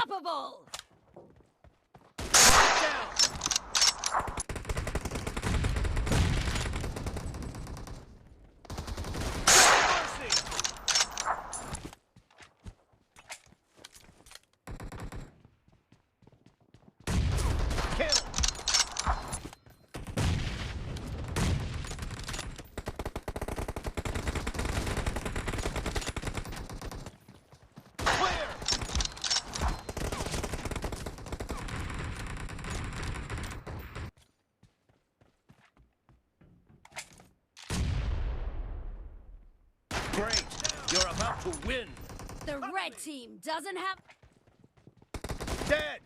Unstoppable! Down. Mercy. Kill. Clear. Great. You're about to win. The red team doesn't have... Dead.